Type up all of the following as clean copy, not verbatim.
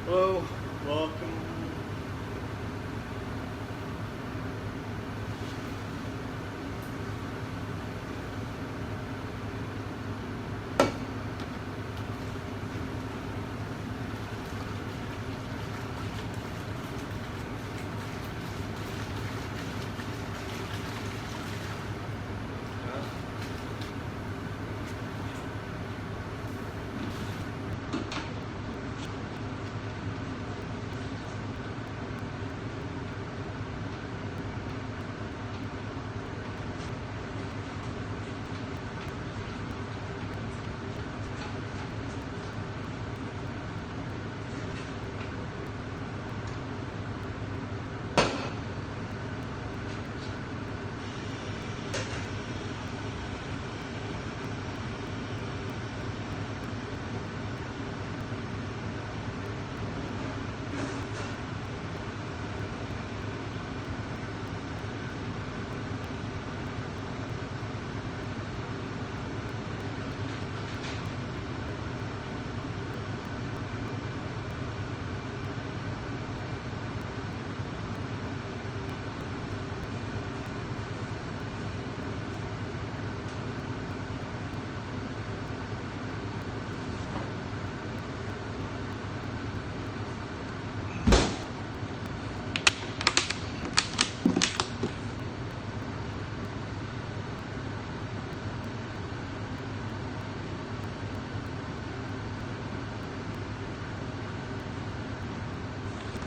Hello, welcome.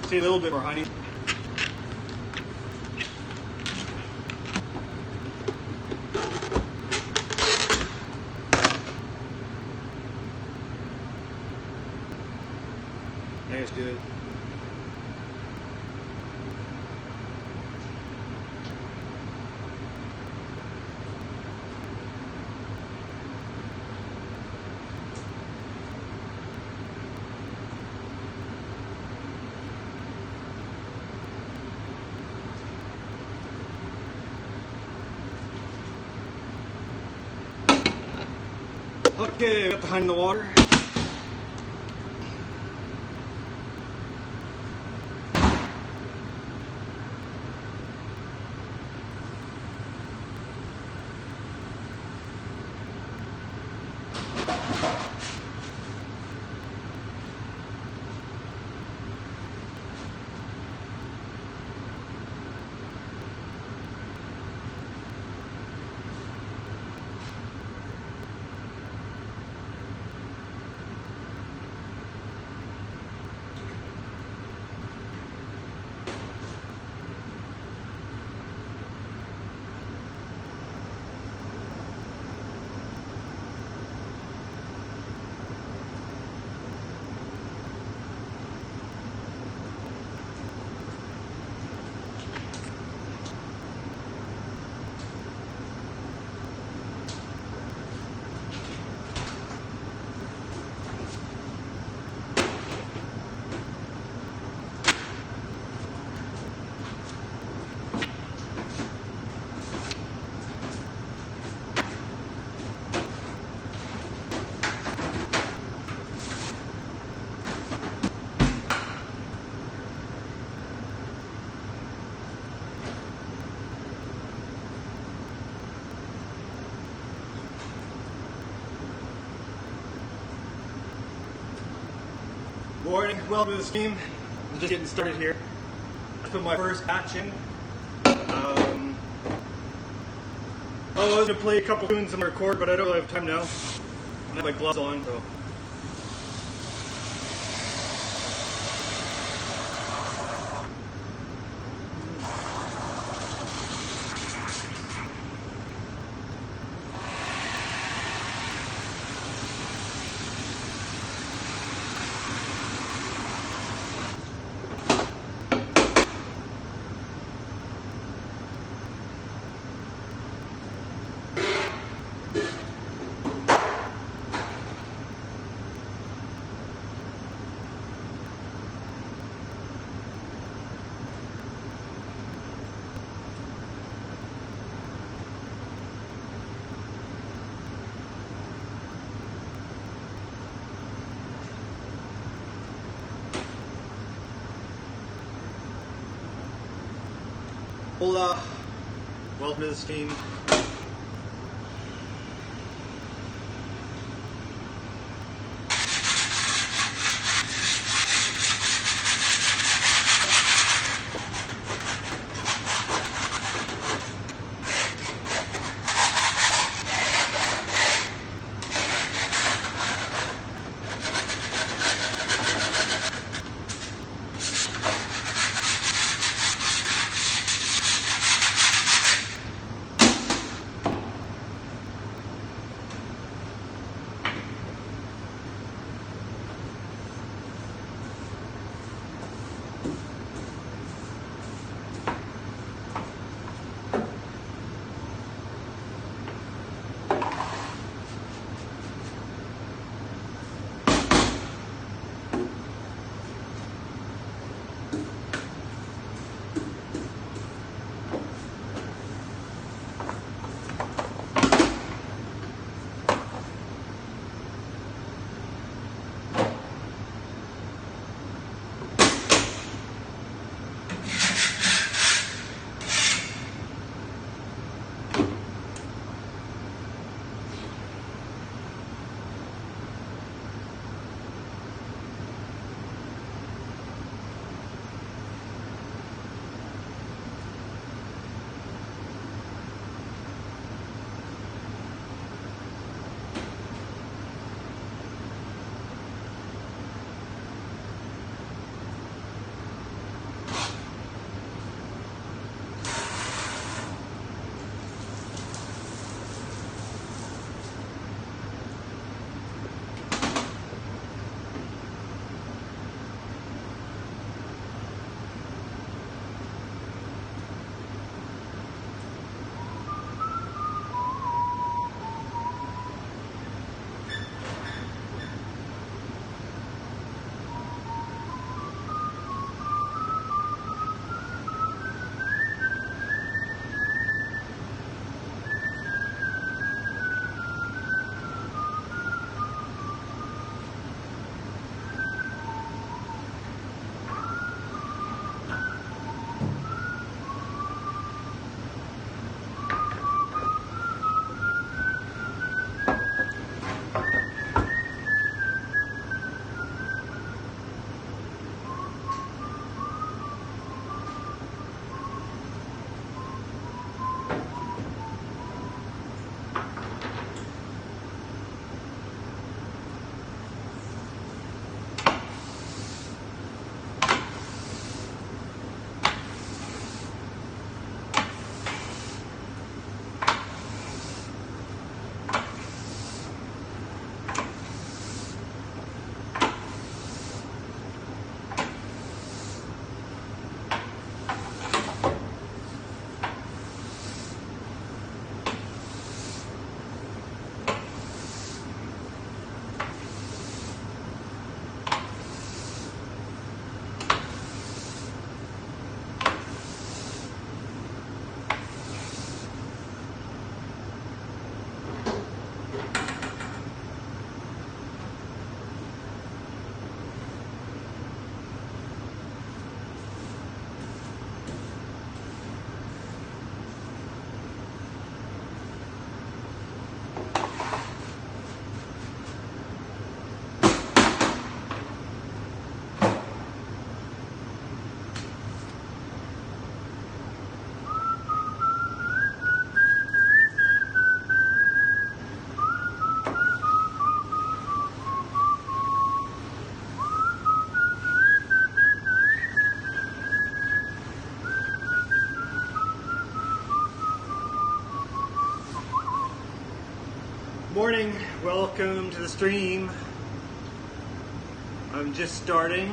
See a little bit more honey. That's good. Okay, got the honey in the water. Morning, welcome to the stream. I'm just getting started here. I put my first batch in. I was gonna play a couple tunes and record, but I don't have time now. I have my gloves on, so. Hola, welcome to the stream. Morning, welcome to the stream. I'm just starting.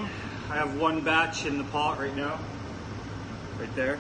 I have one batch in the pot right now, right there.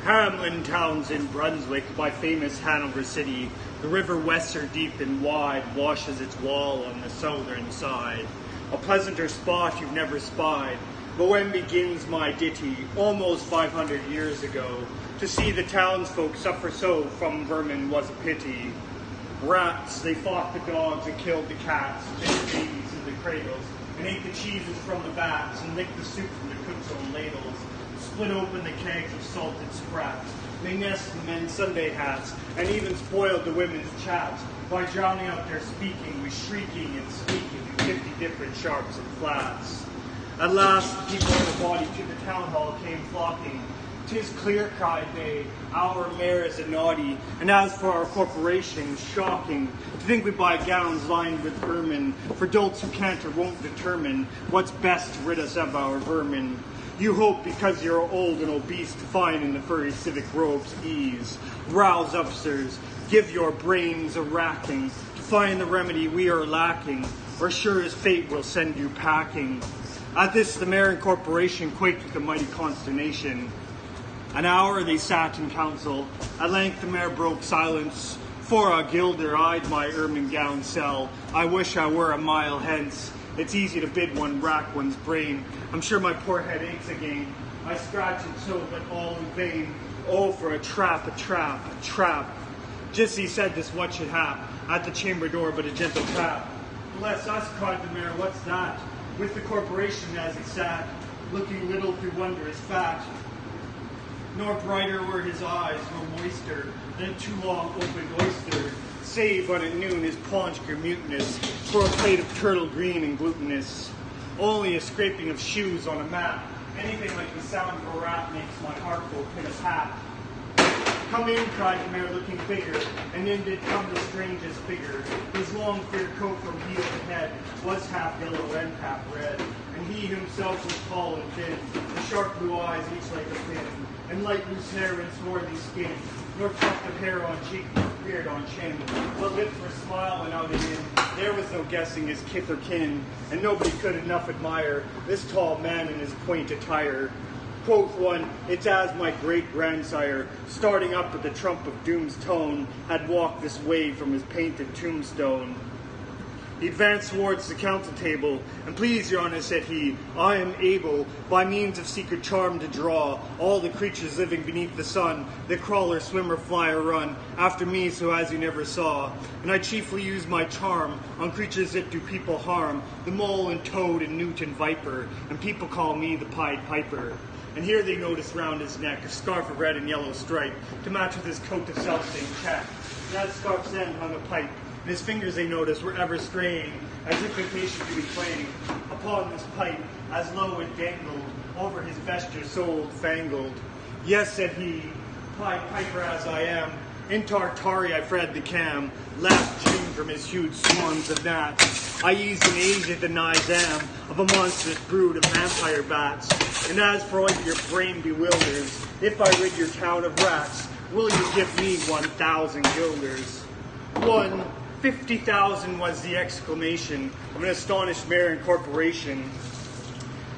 Hamlin towns in Brunswick, by famous Hanover City, the river Weser deep and wide washes its wall on the southern side. A pleasanter spot you've never spied. But when begins my ditty, almost 500 years ago, to see the townsfolk suffer so from vermin was a pity. Rats, they fought the dogs and killed the cats, bit the babies in the cradles, and ate the cheeses from the vats, and licked the soup from the cook's own ladles, split open the kegs of salted sprats. They nest the men's Sunday hats, and even spoiled the women's chats by drowning out their speaking with shrieking and speaking in 50 different sharps and flats. At last, the people in the body to the town hall came flocking. "'Tis clear," cried they, "our mayor is a naughty, and as for our corporation, shocking. To think we buy gowns lined with ermine, for dolts who can't or won't determine what's best to rid us of our vermin. You hope, because you're old and obese, to find in the furry civic robes ease. Rouse up, sirs, give your brains a racking, to find the remedy we are lacking, or sure as fate will send you packing." At this, the mayor and corporation quaked with a mighty consternation. An hour they sat in council. At length the mayor broke silence. "For a guilder I'd my ermine gown sell. I wish I were a mile hence. It's easy to bid one rack one's brain. I'm sure my poor head aches again. I scratch it so, but all in vain. Oh, for a trap, a trap, a trap." Just he said this, what should hap? At the chamber door but a gentle tap. "Bless us," cried the mayor, "what's that?" With the corporation as he sat, looking little through wondrous fat. Nor brighter were his eyes, nor moister than a too long opened oyster, save when at noon his paunch grew mutinous for a plate of turtle green and glutinous. Only a scraping of shoes on a mat, anything like the sound of a rat makes my heart go pit-a-pat. "Come in," cried the mayor, looking bigger, and in did come the strangest figure. His long fur coat from heel to head was half yellow and half red, and he himself was tall and thin, the sharp blue eyes each like a pin, and light loose hair and swarthy skin, nor tuft of hair on cheek, nor beard on chin, but lips were smile and out and in. There was no guessing his kith or kin, and nobody could enough admire this tall man in his quaint attire. Quoth one, "It's as my great-grandsire, starting up at the trump of doom's tone, had walked this way from his painted tombstone." He advanced towards the council table, and "Please, your honour," said he, "I am able, by means of secret charm, to draw all the creatures living beneath the sun, that crawl or swim or fly or run, after me so as you never saw. And I chiefly use my charm on creatures that do people harm, the mole and toad and newt and viper, and people call me the Pied Piper." And here they noticed round his neck a scarf of red and yellow stripe, to match with his coat of self-same check. And that scarf's end hung a pipe, and his fingers, they noticed, were ever straying, as if impatient to be playing upon this pipe, as low it dangled over his vesture so old-fangled. "Yes," said he, "Pied Piper as I am, in Tartary I fred the cam, last June from his huge swarms of gnats. I eased and aged the nigh-am of a monstrous brood of vampire bats. And as for what your brain bewilders, if I rid your town of rats, will you give me 1,000 guilders?" 50,000 was the exclamation of an astonished mayor and corporation.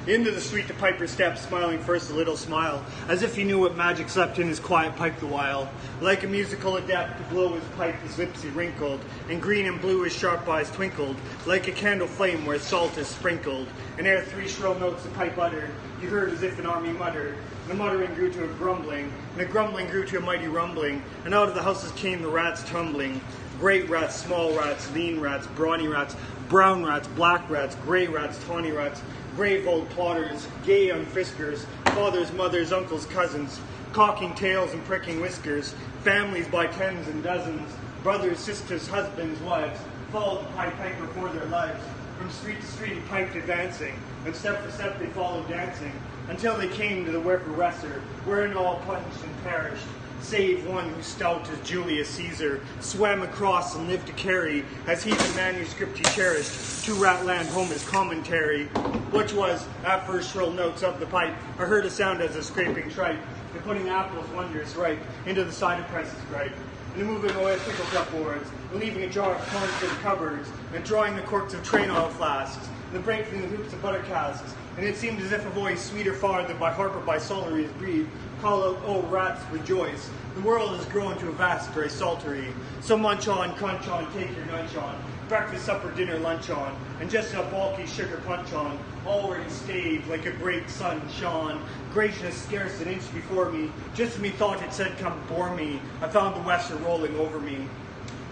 Into the street the piper stepped, smiling first a little smile, as if he knew what magic slept in his quiet pipe the while. Like a musical adept, to blow his pipe his lips he wrinkled, and green and blue his sharp eyes twinkled, like a candle flame where salt is sprinkled. And ere 3 shrill notes the pipe uttered, you heard as if an army muttered. The muttering grew to a grumbling, and the grumbling grew to a mighty rumbling, and out of the houses came the rats tumbling. Great rats, small rats, lean rats, brawny rats, brown rats, black rats, grey rats, tawny rats, grave old plotters, gay young friskers, fathers, mothers, uncles, cousins, cocking tails and pricking whiskers, families by tens and dozens, brothers, sisters, husbands, wives, followed the Pied Piper for their lives. From street to street he piped advancing, and step for step they followed dancing, until they came to the Werfer Wesser, wherein all plunged and perished, save one who stout as Julius Caesar swam across and lived to carry, as he the manuscript he cherished, to Ratland home his commentary, which was, at first shrill notes of the pipe, are heard a sound as a scraping tripe, and putting apples wondrous ripe into the cider presses gripe, and moving away pickle cup boards, and leaving a jar of corn-filled cupboards, and drawing the corks of train oil flasks, and breaking the hoops of butter casks, and it seemed as if a voice, sweeter far than by harp or by psalteries breathed, call out, "O rats, rejoice! The world has grown to a vast grey saltery. So munch on, crunch on, take your nunch on, breakfast, supper, dinner, lunch on, and just a bulky sugar punch on, already staved like a great sun shone, gracious scarce an inch before me, just as me thought it said come bore me, I found the Wester rolling over me.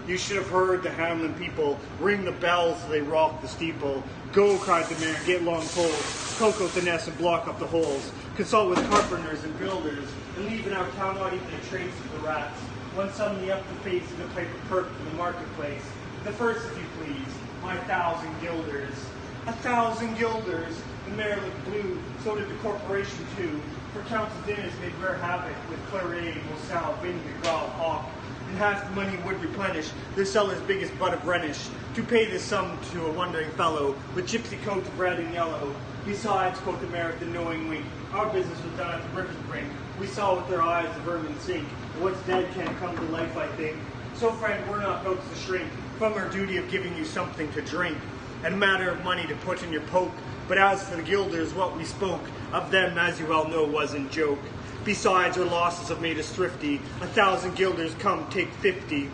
You should have heard the Hamlin people ring the bells as they rock the steeple. Go, cried the mayor, get long poles, poke out the nest and block up the holes, consult with carpenters and builders, and leave in our town not even a trace of the rats. One suddenly up the face of the piper perked in the marketplace. The first, if you please, my 1,000 guilders. 1,000 guilders! The mayor looked blue, so did the corporation too, for council dinners made rare havoc with claret, moselle, vinegar, gall, hawk, and half the money would replenish their cellar's biggest butt of Rhenish, to pay this sum to a wondering fellow, with gypsy coat of red and yellow. Besides, quoth the mayor with a knowing wink, our business was done at the river's brink. We saw with their eyes the vermin sink, and what's dead can't come to life, I think. So, friend, we're not folks to shrink from our duty of giving you something to drink, and a matter of money to put in your poke. But as for the guilders, what we spoke of them, as you well know, wasn't joke. Besides, our losses have made us thrifty. 1,000 guilders, come, take 50.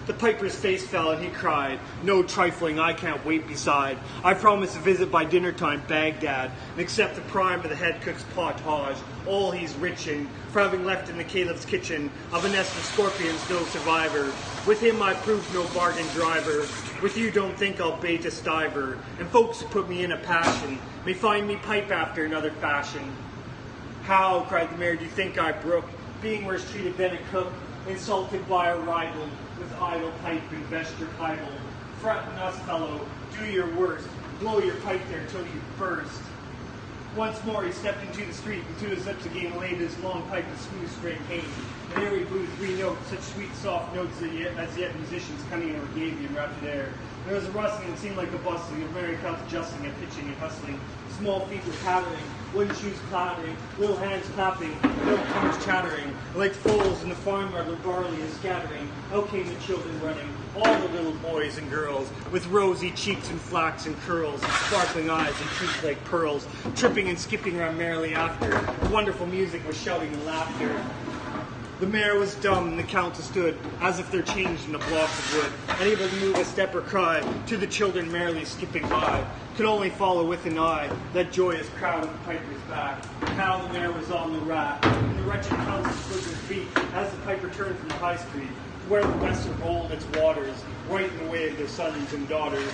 The piper's face fell, and he cried, "No trifling, I can't wait beside. I promise a visit by dinner time, Baghdad, and accept the prime of the head cook's potage. All he's rich in, for having left in the caliph's kitchen of a nest of scorpions no survivor. With him I proved no bargain driver. With you don't think I'll bait a stiver, and folks who put me in a passion may find me pipe after another fashion." "How," cried the mayor, "do you think I brook, being worse treated than a cook, insulted by a rival, with idle pipe and vesture Bible? Threaten us, fellow, do your worst, blow your pipe there till you burst." Once more he stepped into the street, and to his lips again laid his long pipe of smooth straight cane. And ere he blew 3 notes, such sweet soft notes as yet musicians cunning or gavy in rapid air. There was a rustling that seemed like a bustling of merry cups adjusting and pitching and hustling. Small feet were pattering, wooden shoes clattering, little hands clapping, little tongues chattering. Like foals in the farmyard where barley is scattering, out came the children running, all the little boys and girls, with rosy cheeks and flaxen curls, and sparkling eyes and teeth like pearls, tripping and skipping around merrily after. Wonderful music was shouting and laughter. The mayor was dumb, and the council stood, as if they're changed in a block of wood, unable to move a step or cry, to the children merrily skipping by, could only follow with an eye that joyous crowd of the piper's back. Now the mayor was on the rack, and the wretched council stood their feet, as the piper turned from the high street, to where the Wester rolled its waters, right in the way of their sons and daughters.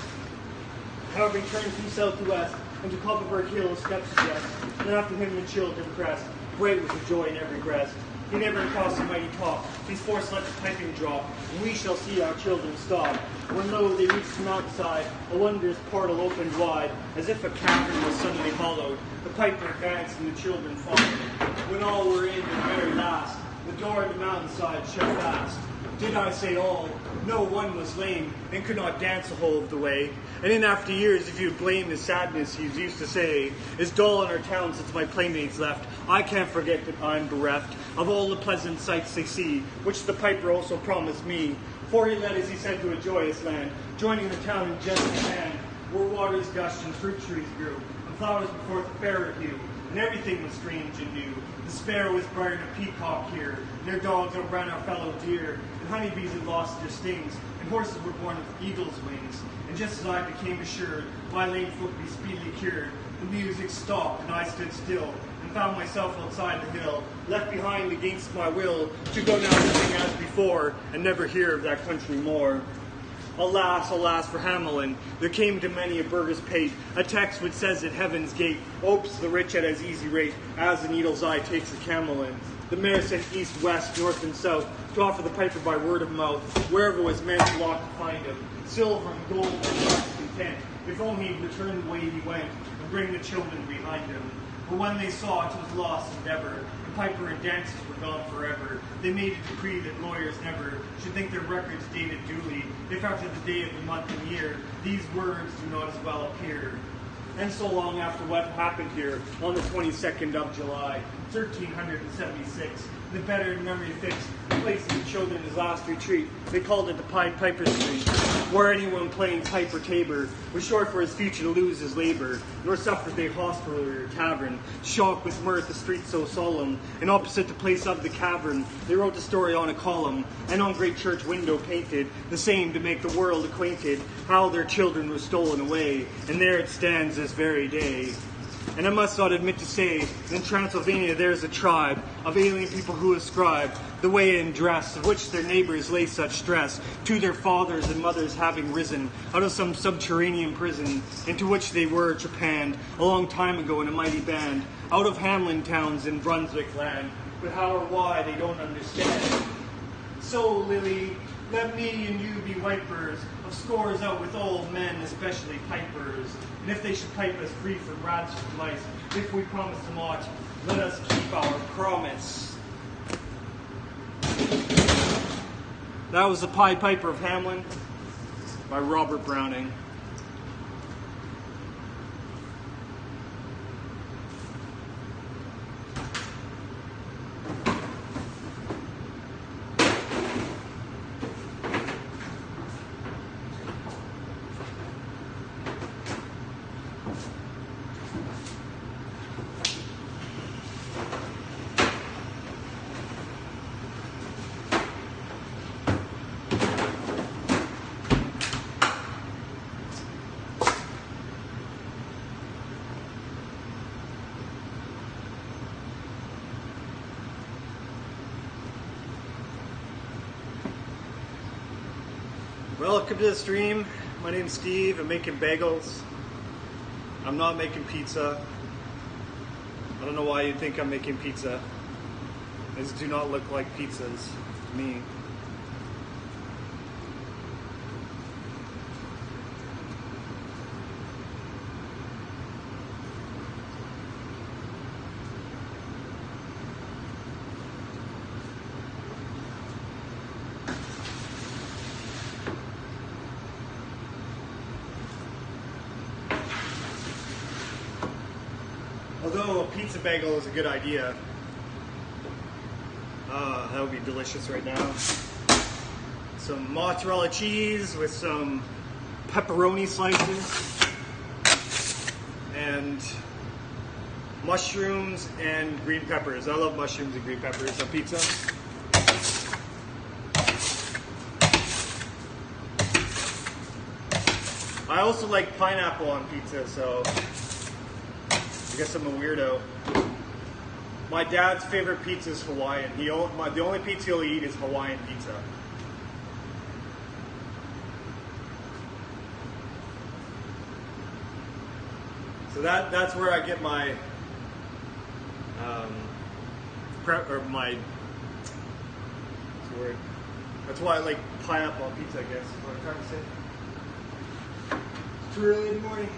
However, he turned from south to west, and to Culverberg Hill steps suggest, and after him the children pressed, great with the joy in every breast. He never crossed the mighty top, these forced let the piping drop, and we shall see our children stop. When lo, they reached the mountainside, a wondrous portal opened wide, as if a cavern was suddenly hollowed. The piper advanced and the children followed. When all were in the very last, the door of the mountainside shut fast. Did I say all? No one was lame, and could not dance the whole of the way. And in after years, if you blame his sadness, he used to say, is dull in our town since my playmates left. I can't forget that I'm bereft of all the pleasant sights they see, which the piper also promised me. For he led, as he said, to a joyous land, joining the town in gentle hand, where waters gushed and fruit trees grew, and flowers before the fairer hue, and everything was strange and new. The sparrow was brighter than a peacock here, and their dogs outran our fellow deer, and honeybees had lost their stings, and horses were born with eagle's wings. And just as I became assured my lame foot be speedily cured, the music stopped, and I stood still, and found myself outside the hill, left behind against my will, to go now living as before, and never hear of that country more. Alas, alas for Hamelin, there came to many a burgher's pate a text which says at heaven's gate, opes the rich at as easy rate as the needle's eye takes a camel in. The mayor sent east, west, north, and south to offer the piper by word of mouth, wherever was man's lot to find him, silver and gold and heart's content, if only he'd return the way he went, and bring the children behind him. But when they saw it was lost endeavor, the piper and dances were gone forever. They made a decree that lawyers never should think their records dated duly, if after the day of the month and year, these words do not as well appear. And so long after what happened here, on the 22nd of July, 1376, the better memory fixed place of the children's last retreat. They called it the Pied Piper's Street, where anyone playing pipe or tabor was sure for his future to lose his labor, nor suffered they hostelry or tavern, shocked with mirth the street so solemn, and opposite the place of the cavern, they wrote the story on a column, and on great church window painted, the same to make the world acquainted, how their children were stolen away, and there it stands this very day. And I must not admit to say, in Transylvania there's a tribe of alien people who ascribe the way and dress of which their neighbors lay such stress to their fathers and mothers having risen out of some subterranean prison into which they were trepanned a long time ago in a mighty band out of Hamlin towns in Brunswick land, but how or why they don't understand. So, Lily, let me and you be wipers of scores out with old men, especially pipers. And if they should pipe us free from rats or lice, if we promise them aught, let us keep our promise. That was the Pied Piper of Hamlin by Robert Browning. Welcome to the stream. My name's Steve. I'm making bagels. I'm not making pizza. I don't know why you think I'm making pizza. These do not look like pizzas to me. Although a pizza bagel is a good idea. That would be delicious right now. Some mozzarella cheese with some pepperoni slices and mushrooms and green peppers. I love mushrooms and green peppers on pizza. I also like pineapple on pizza, so I guess I'm a weirdo. My dad's favorite pizza is Hawaiian. The only pizza he'll eat is Hawaiian pizza. So that's where I get my my what's the word? That's why I like pineapple on pizza, I guess is what I'm trying to say. It's too early in the morning.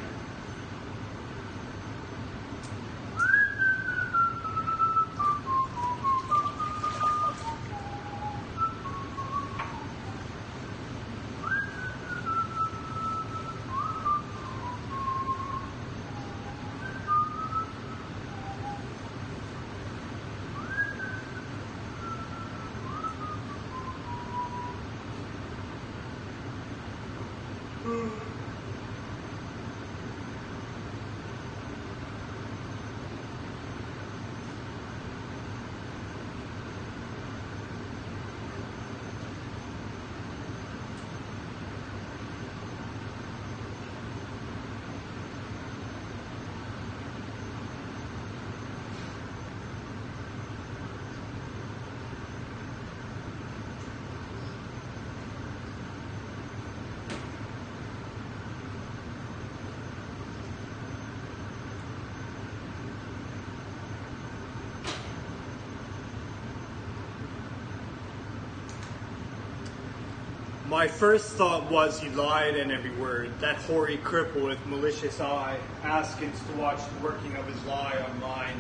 My first thought was he lied in every word, that hoary cripple with malicious eye, askance to watch the working of his lie on mine,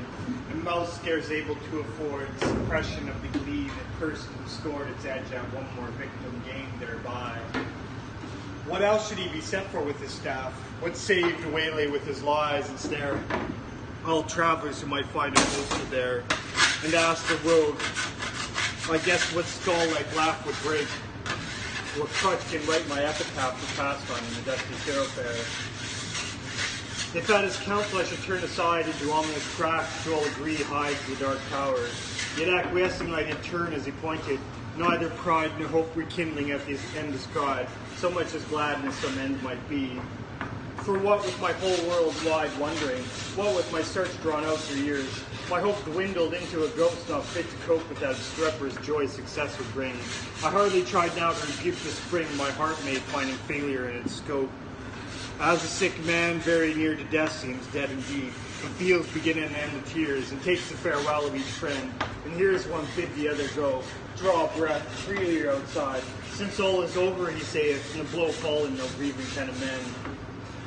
and mouth scarce able to afford suppression of the glee that person who scored its edge at one more victim gained thereby. What else should he be sent for with his staff? What saved waylay with his lies and snare? All travelers who might find him posted there. and asked the road. I guessed what skull-like laugh would break, what crutch can write my epitaph to pass on in the dusty thoroughfare. If at his counsel I should turn aside into ominous cracks, which all agree hides the dark towers, yet acquiescing I did turn as he pointed, neither pride nor hope rekindling at his end described, so much as gladness some end might be. For what with my whole world wide wondering, what with my search drawn out for years, my hope dwindled into a ghost not fit to cope with that obstreperous joy success would bring. I hardly tried now to rebuke the spring my heart made, finding failure in its scope. As a sick man very near to death seems dead indeed, and feels begin and end the tears, and takes the farewell of each friend, and hears one bid the other go, draw breath, freely outside, since all is over, he saith, and the blow fallen no grieving can amend.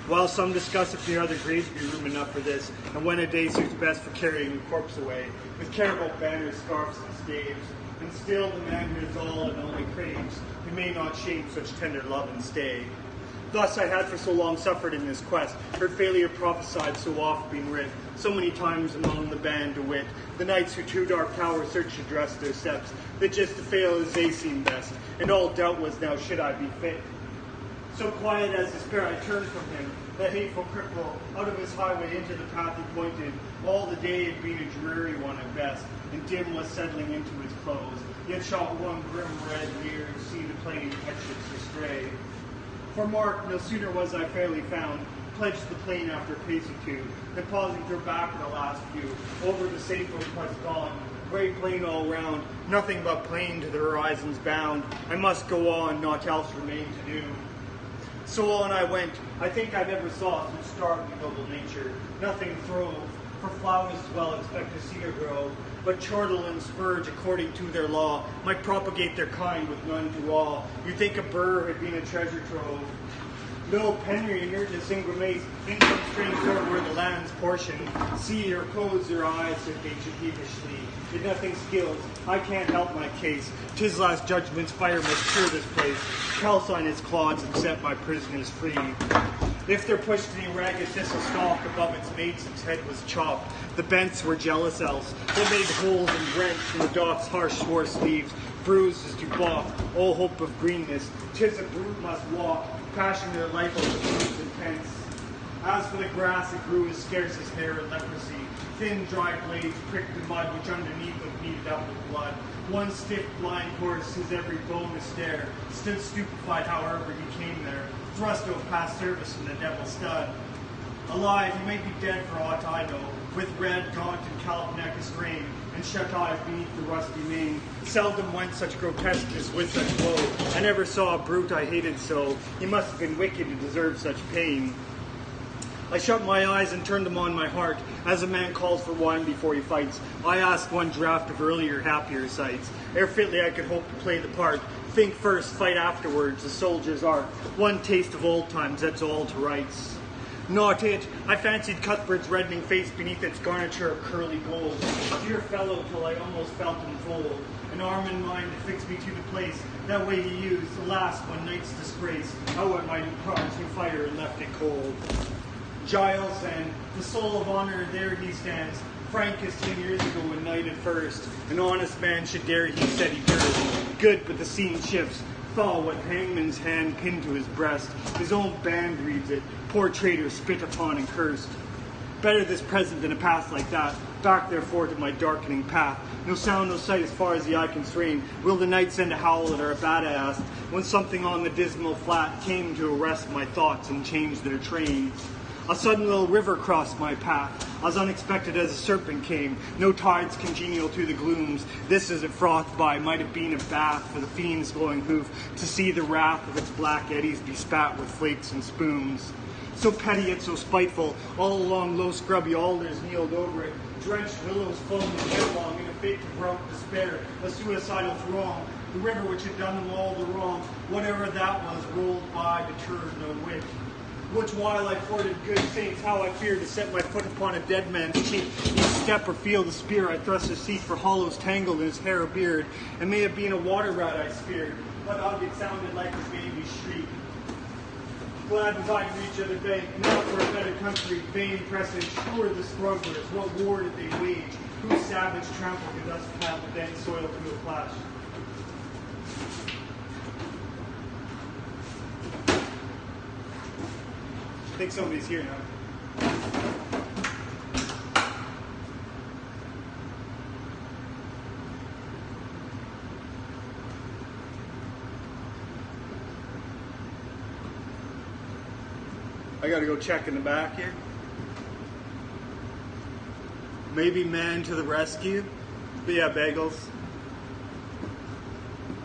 While some discuss if near other graves be room enough for this, and when a day suits best for carrying the corpse away, with care about banners, scarfs, and staves, and still the man who is all and only craves, who may not shape such tender love and stay. Thus I had for so long suffered in this quest, heard failure prophesied so oft been writ, so many times among the band to wit, the knights who to dark tower search to dress their steps, that just to fail as they seem best, and all doubt was now should I be fit. So quiet as despair I turned from him, that hateful cripple, out of his highway into the path he pointed. All the day had been a dreary one at best, and dim was settling into his close, yet shot one grim red near to see the plain petulance astray. For mark, no sooner was I fairly found, pledged the plain after a pace or two, then pausing to back the last few, over the safe road pressed on, great plain all round, nothing but plain to the horizon's bound. I must go on, naught else remained to do. So on I went. I think I never saw such stark and noble nature. Nothing throve, for flowers well expect to see her grow, but chortle and spurge according to their law might propagate their kind with none to awe. You'd think a burr had been a treasure trove. No Penry inertness in grimace, in some strange sort were the land's portion. See or close their eyes if they should peevishly. If nothing skills, I can't help my case. 'Tis last judgment's fire must cure this place. Calcine its clods and set my prisoners free. If there pushed any ragged thistle stalk above its mates, its head was chopped. The bents were jealous else. They made holes and rents from the dock's harsh swarce leaves, bruised as to balk, all hope of greenness. 'Tis a brute must walk, passion their life over fruits and pence. As for the grass, it grew as scarce as hair and leprosy. Thin, dry blades pricked the mud which underneath was beaded up with blood. One stiff, blind horse, his every bone astare, stood stupefied however he came there, thrust of past service in the devil's stud. Alive, he might be dead for aught I know, with red, gaunt, and callous neck astrain, and shut eyes beneath the rusty mane. Seldom went such grotesqueness with such woe. I never saw a brute I hated so. He must have been wicked to deserve such pain. I shut my eyes and turned them on my heart, as a man calls for wine before he fights. I asked one draught of earlier, happier sights, ere fitly I could hope to play the part. Think first, fight afterwards, the soldier's art. One taste of old times, that's all to rights. Not it. I fancied Cuthbert's reddening face beneath its garniture of curly gold. Dear fellow, till I almost felt him fold. An arm in mine to fix me to the place. That way he used, alas, one night's disgrace. How at my cards he fire and left it cold. Giles, then, the soul of honor, there he stands, frank as 10 years ago when knighted first. An honest man should dare, he said he durst. Good, but the scene shifts. Thaw what hangman's hand pinned to his breast. His own band reads it. Poor traitor spit upon and cursed. Better this present than a past like that. Back therefore to my darkening path. No sound, no sight as far as the eye can strain. Will the night send a howl at our bat, I asked, when something on the dismal flat came to arrest my thoughts and change their train. A sudden little river crossed my path, as unexpected as a serpent came. No tides congenial to the glooms. This as it frothed by might have been a bath for the fiend's glowing hoof, to see the wrath of its black eddies be spat with flakes and spumes. So petty yet so spiteful, all along low scrubby alders kneeled over it. Drenched willows foamed headlong in a fit of broke despair, a suicidal throng. The river which had done them all the wrong, whatever that was, rolled by, deterred no whit. Which while I courted good saints, how I feared to set my foot upon a dead man's cheek, each step or feel the spear I thrust to seek for hollows tangled in his hair or beard, and may have been a water rat I speared, but ugh, it sounded like his baby's shriek. Glad was I to reach other bank, now for a better country, vain presage, who are the strugglers, what war did they wage, whose savage trampled and thus pad the dank soil to a plash. I think somebody's here now. I gotta go check in the back here. Maybe man to the rescue. But yeah, Bagels.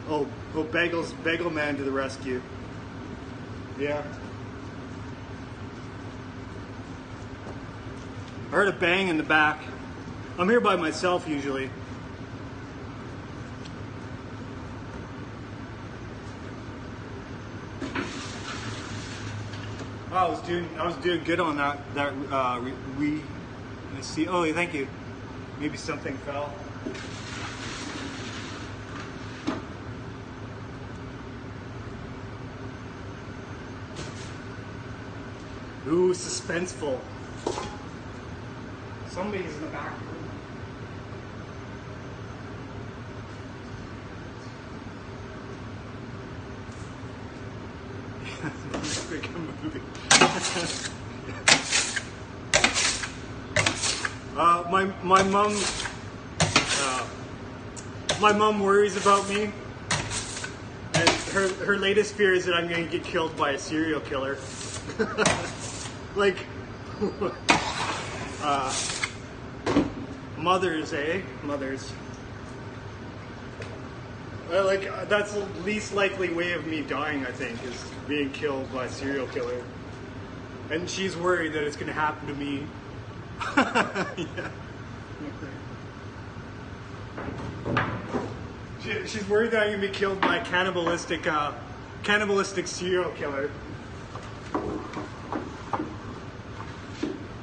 Oh, Bagels, Bagel man to the rescue. Yeah. I heard a bang in the back. I'm here by myself usually. I was doing good on that. Let's see. Oh, thank you. Maybe something fell. Ooh, suspenseful. Somebody's in the back room. My mom worries about me, and her latest fear is that I'm going to get killed by a serial killer. Like, mothers, eh? Mothers. Like, that's the least likely way of me dying, I think, is being killed by a serial killer. And she's worried that it's going to happen to me. Yeah. She's worried that I'm going to be killed by a cannibalistic serial killer.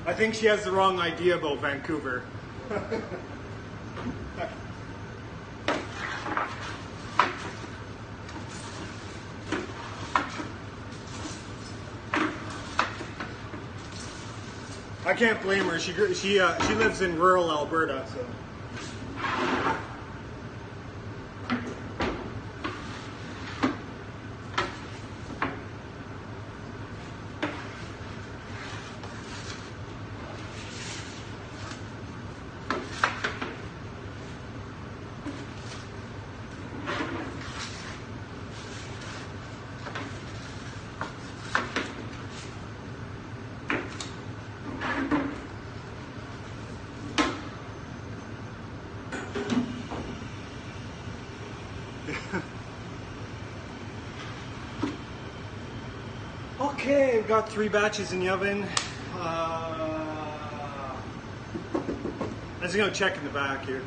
I think she has the wrong idea about Vancouver. I can't blame her. She lives in rural Alberta, so. Okay, we've got 3 batches in the oven. I'm just gonna check in the back here.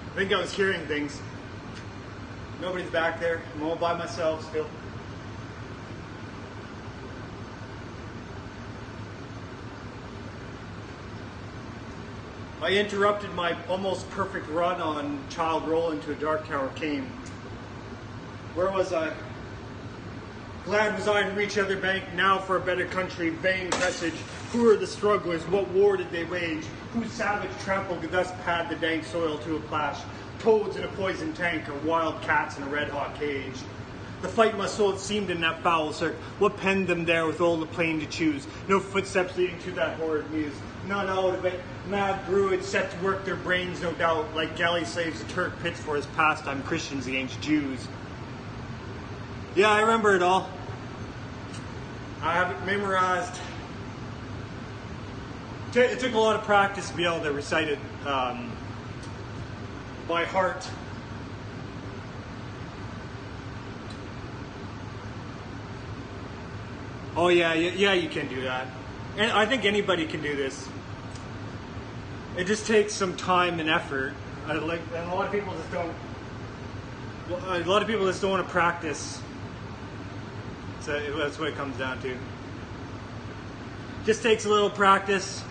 I think I was hearing things. Nobody's back there. I'm all by myself still. I interrupted my almost perfect run on Child Roll into a Dark Tower Cane. Where was I? Glad was I to reach other bank, now for a better country, vain presage. Who are the strugglers? What war did they wage? Whose savage trampled could thus pad the dank soil to a plash? Toads in a poisoned tank, or wild cats in a red-hot cage. The fight must so it seemed in that foul cirque. What penned them there with all the plain to choose? No footsteps leading to that horrid muse. None out of it. Mad druids set to work their brains, no doubt. Like galley slaves the Turk pits for his pastime, Christians against Jews. Yeah, I remember it all. I have it memorized. It took a lot of practice to be able to recite it by heart. Oh yeah, you can do that. And I think anybody can do this. It just takes some time and effort. And a lot of people just don't. Well, a lot of people just don't want to practice. So that's what it comes down to. Just takes a little practice.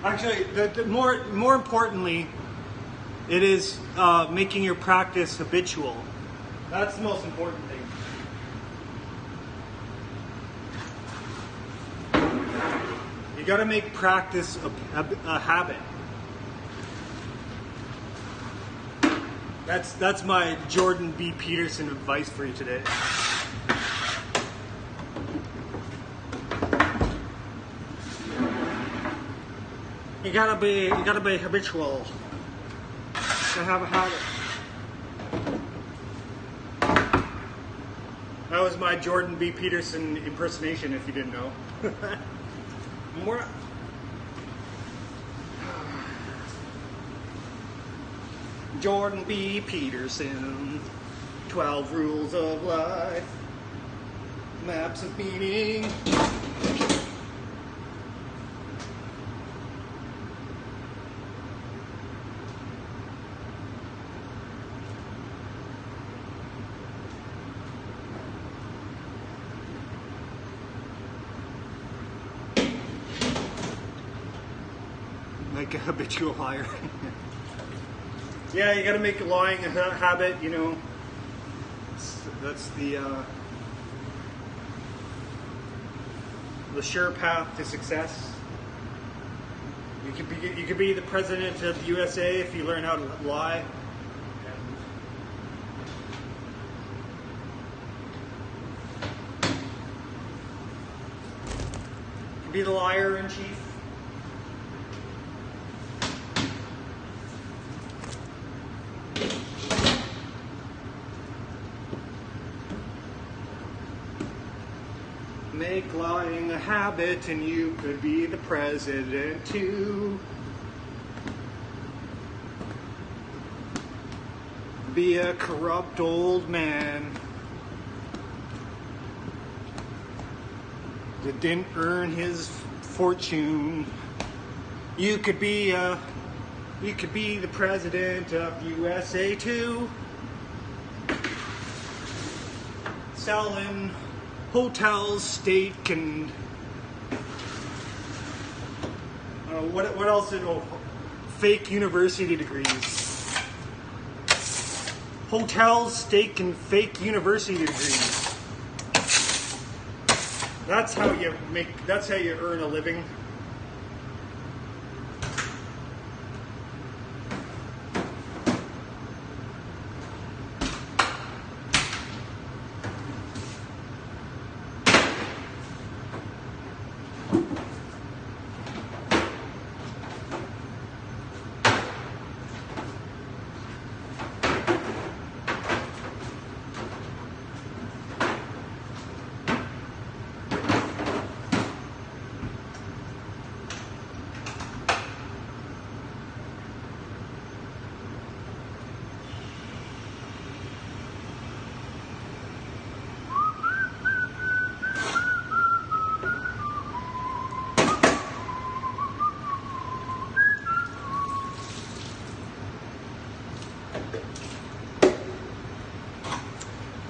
Actually, more importantly, it is making your practice habitual. That's the most important thing. You got to make practice a habit. That's my Jordan B. Peterson advice for you today. You gotta be habitual. To have a habit. That was my Jordan B. Peterson impersonation, if you didn't know. More. Jordan B. Peterson, 12 Rules of Life, Maps of Meaning. Like a habitual liar. Yeah, you gotta make lying a habit, you know. That's the sure path to success. You could be the president of the USA if you learn how to lie. You can be the liar in chief. Make lying a habit and you could be the president too. Be a corrupt old man that didn't earn his fortune. You could be the president of the USA too. Selling hotels, steak, and what else? Fake university degrees. Hotels, steak, and fake university degrees. That's how you earn a living.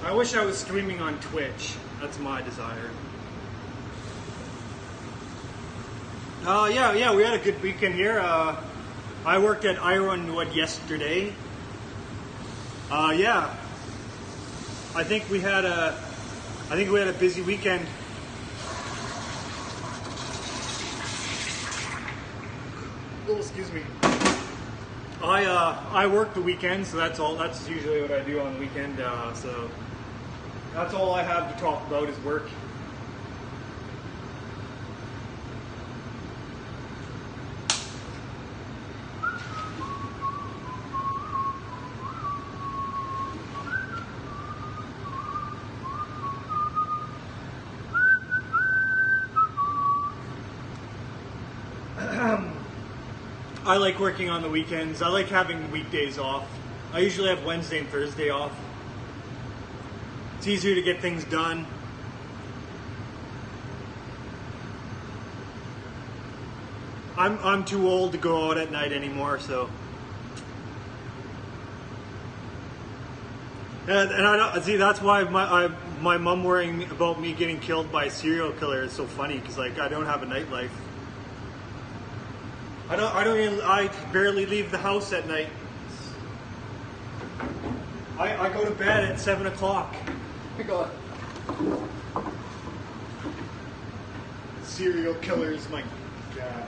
I wish I was streaming on Twitch. That's my desire. Yeah, we had a good weekend here. I worked at Ironwood yesterday. Yeah. I think we had a busy weekend. Oh, excuse me. I work the weekend, so that's usually what I do on the weekend. So that's all I have to talk about is work. I like working on the weekends. I like having weekdays off. I usually have Wednesday and Thursday off. It's easier to get things done. I'm too old to go out at night anymore, so. And I don't see. That's why my mom worrying about me getting killed by a serial killer is so funny, because like I don't have a nightlife. I barely leave the house at night. I go to bed at 7 o'clock. Serial killers, my God.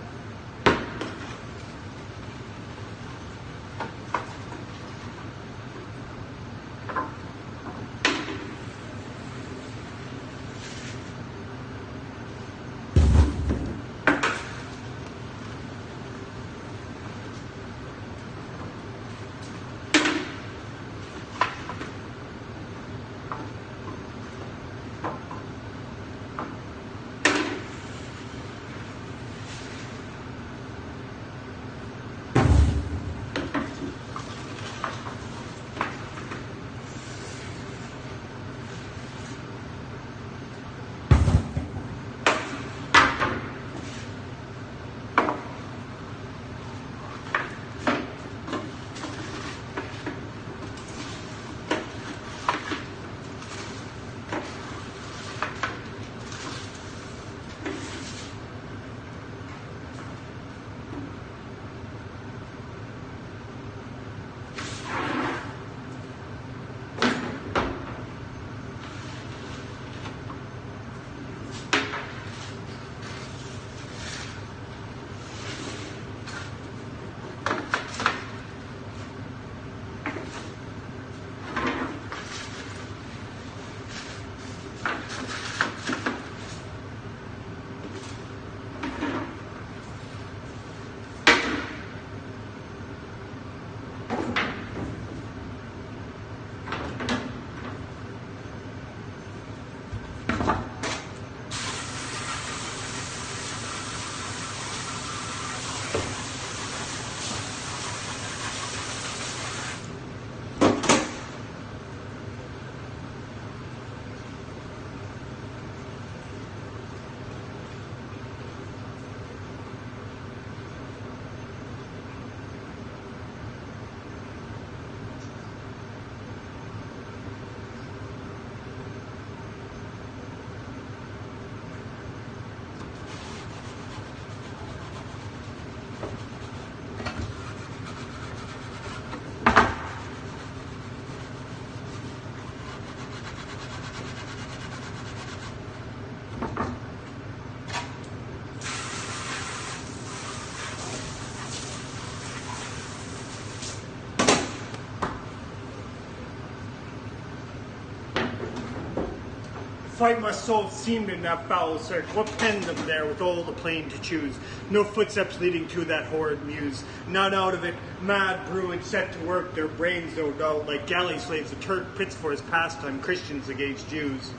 Fight my soul seemed in that foul search. What penned them there with all the plain to choose? No footsteps leading to that horrid muse. Not out of it, mad brewing set to work, their brains no doubt, like galley slaves a Turk pits for his pastime, Christians against Jews.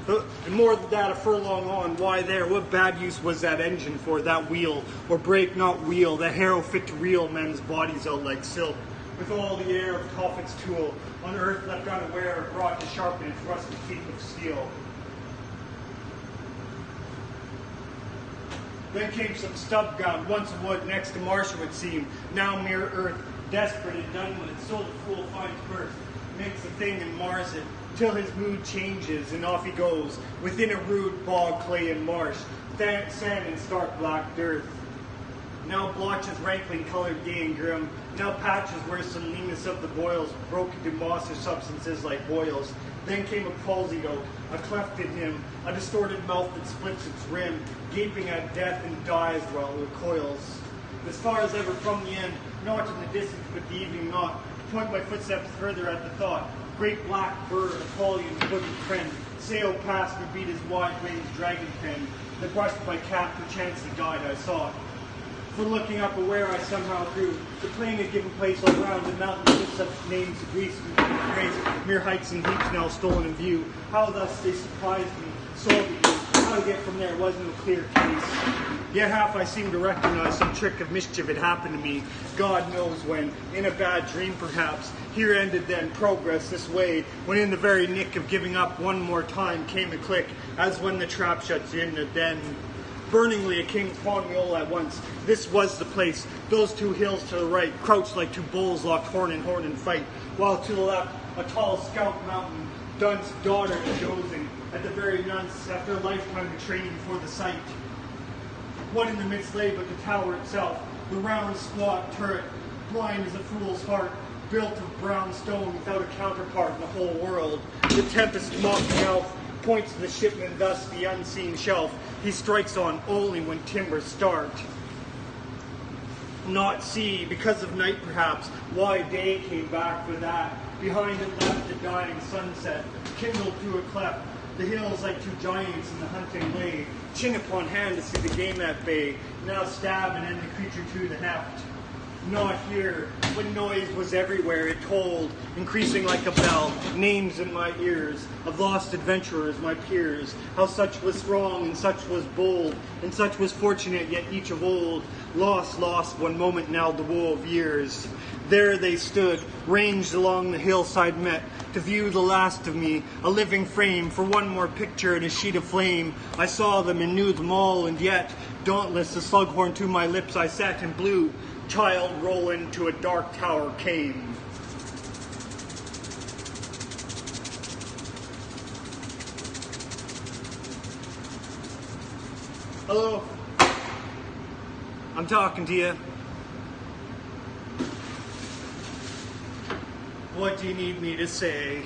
And more than that, a furlong on, why there? What bad use was that engine for, that wheel? Or brake not wheel, the harrow fit to reel men's bodies out like silk. With all the air of Tophet's tool, on earth left unaware, brought to sharpen its rusted teeth of steel. Then came some stub gun, once a wood, next to marsh it would seem, now mere earth, desperate and done with it, so the fool finds birth, makes a thing and mars it, till his mood changes, and off he goes, within a rude bog, clay and marsh, sand and stark black dirt. Now blotches rankling colored gay and grim, now patches where some leanness of the boils broke into moss or substances like boils. Then came a palsied oak, a cleft in him, a distorted mouth that splits its rim, gaping at death and dies while it recoils. As far as ever from the end, not in the distance but the evening knot, point my footsteps further at the thought. Great black bird, Apollyon's wooden friend, sailed past me, beat his wide-winged dragon pen, that brushed my cap, perchance the guide I sought. For looking up where I somehow grew, the plain had given place all round, the mountains with such names of Greece and grace, mere heights and heaps now stolen in view. How thus they surprised me, sorely, how how I get from there wasn't a clear case. Yet half I seemed to recognize some trick of mischief had happened to me. God knows when, in a bad dream perhaps. Here ended then progress this way, when in the very nick of giving up one more time came a click, as when the trap shuts in and then burningly a king upon me all at once. This was the place. Those two hills to the right crouched like two bulls locked horn in fight, while to the left a tall scout mountain, Dun's daughter dozing at the very nonce after a lifetime of training for the sight. What in the midst lay but the tower itself, the round squat turret, blind as a fool's heart, built of brown stone without a counterpart in the whole world. The tempest mocking elf points to the shipman thus the unseen shelf he strikes on only when timbers start. Not see, because of night perhaps, why day came back for that. Behind it left the dying sunset, kindled through a cleft. The hills like two giants in the hunting lay, chin upon hand to see the game at bay, now stab and end the creature to the heft. Not here, but noise was everywhere, it told, increasing like a bell, names in my ears, of lost adventurers, my peers, how such was strong, and such was bold, and such was fortunate, yet each of old, lost, one moment now the woe of years. There they stood, ranged along the hillside met, to view the last of me, a living frame, for one more picture in a sheet of flame. I saw them and knew them all, and yet, dauntless, the slughorn to my lips I sat and blew. Child Roland to a dark tower came. Hello? I'm talking to you. What do you need me to say?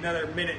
Another minute.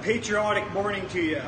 patriotic morning to you.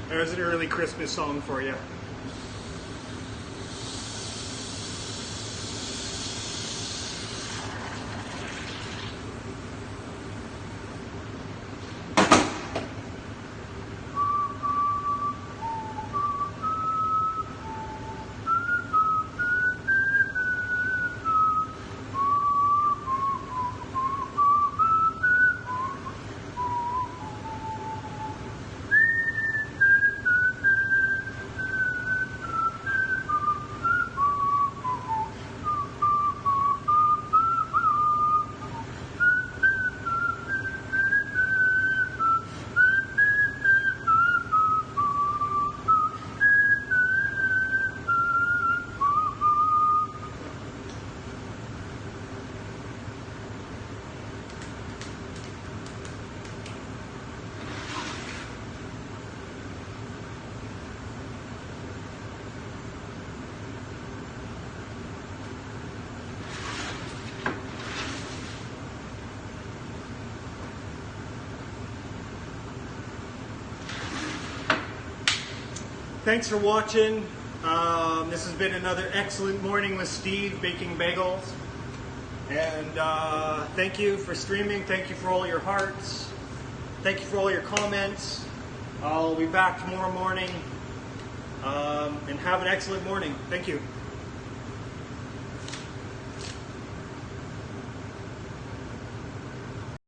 There's an early Christmas song for you. Thanks for watching. This has been another excellent morning with Steve baking bagels. And thank you for streaming. Thank you for all your hearts. Thank you for all your comments. I'll be back tomorrow morning. And have an excellent morning. Thank you.